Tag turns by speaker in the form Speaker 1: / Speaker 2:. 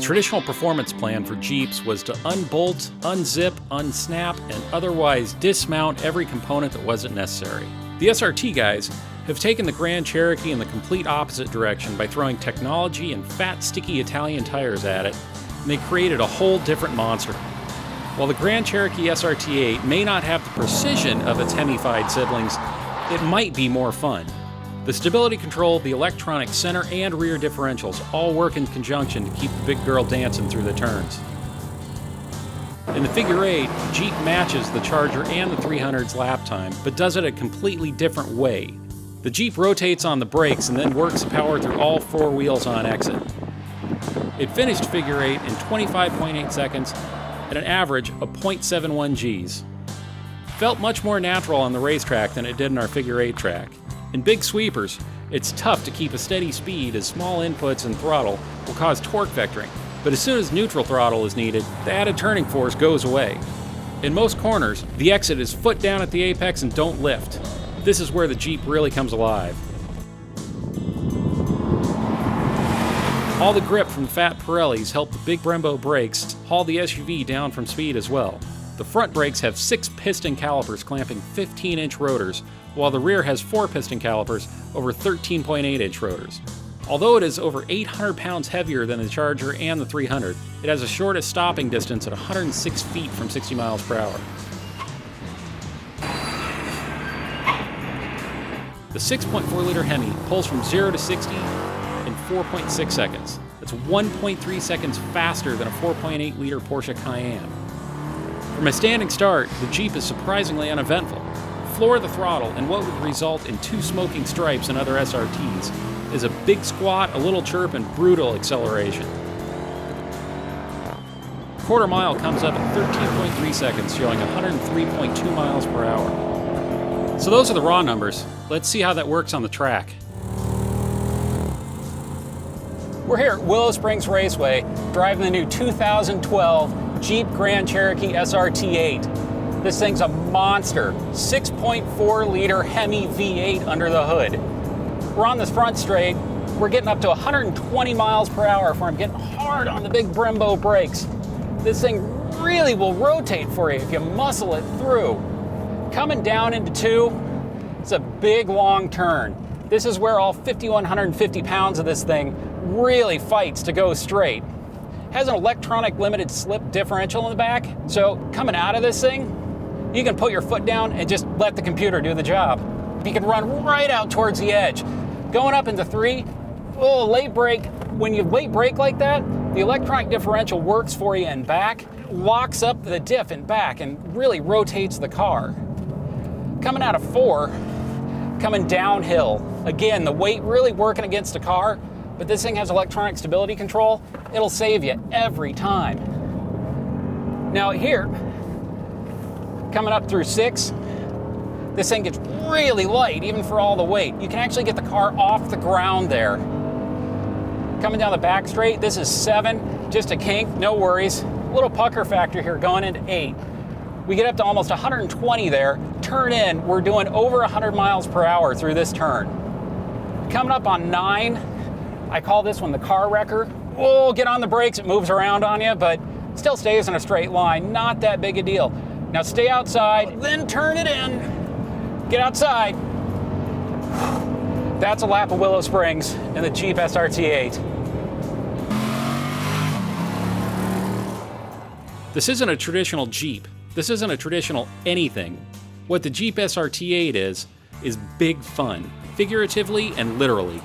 Speaker 1: traditional performance plan for Jeeps was to unbolt, unzip, unsnap, and otherwise dismount every component that wasn't necessary. The SRT guys have taken the Grand Cherokee in the complete opposite direction by throwing technology and fat, sticky Italian tires at it, and they created a whole different monster. While the Grand Cherokee SRT8 may not have the precision of its Hemi-fied siblings, it might be more fun. The stability control, the electronic center and rear differentials all work in conjunction to keep the big girl dancing through the turns. In the Figure 8, Jeep matches the Charger and the 300's lap time, but does it a completely different way. The Jeep rotates on the brakes and then works the power through all four wheels on exit. It finished Figure 8 in 25.8 seconds at an average of 0.71 Gs. Felt much more natural on the racetrack than it did in our Figure 8 track. In big sweepers, it's tough to keep a steady speed as small inputs and throttle will cause torque vectoring, but as soon as neutral throttle is needed, the added turning force goes away. In most corners, the exit is foot down at the apex and don't lift. This is where the Jeep really comes alive. All the grip from the fat Pirellis help the big Brembo brakes haul the SUV down from speed as well. The front brakes have 6 piston calipers clamping 15-inch rotors, while the rear has 4 piston calipers over 13.8-inch rotors. Although it is over 800 pounds heavier than the Charger and the 300, it has the shortest stopping distance at 106 feet from 60 miles per hour. The 6.4-liter Hemi pulls from 0 to 60 in 4.6 seconds. That's 1.3 seconds faster than a 4.8-liter Porsche Cayenne. From a standing start, the Jeep is surprisingly uneventful. Floor the throttle, and what would result in 2 smoking stripes in other SRTs is a big squat, a little chirp, and brutal acceleration. Quarter mile comes up at 13.3 seconds, showing 103.2 miles per hour. So those are the raw numbers. Let's see how that works on the track. We're here at Willow Springs Raceway, driving the new 2012 Jeep Grand Cherokee SRT8. This thing's a monster, 6.4-liter Hemi V8 under the hood. We're on this front straight. We're getting up to 120 miles per hour before I'm getting hard on the big Brembo brakes. This thing really will rotate for you if you muscle it through. Coming down into 2, it's a big long turn. This is where all 5,150 pounds of this thing really fights to go straight. Has an electronic limited slip differential in the back, so coming out of this thing, you can put your foot down and just let the computer do the job. You can run right out towards the edge. Going up into 3, oh, late brake. When you late brake like that, the electronic differential works for you in back, locks up the diff in back, and really rotates the car. Coming out of 4, coming downhill. Again, the weight really working against the car, but this thing has electronic stability control. It'll save you every time. Now here, coming up through 6, this thing gets really light, even for all the weight. You can actually get the car off the ground there. Coming down the back straight, this is 7, just a kink, no worries. A little pucker factor here going into 8. We get up to almost 120 there. Turn in, we're doing over 100 miles per hour through this turn. Coming up on 9, I call this one the car wrecker. Oh, get on the brakes, it moves around on you, but still stays in a straight line. Not that big a deal. Now stay outside, then turn it in. Get outside. That's a lap of Willow Springs in the Jeep SRT8. This isn't a traditional Jeep. This isn't a traditional anything. What the Jeep SRT8 is big fun, figuratively and literally.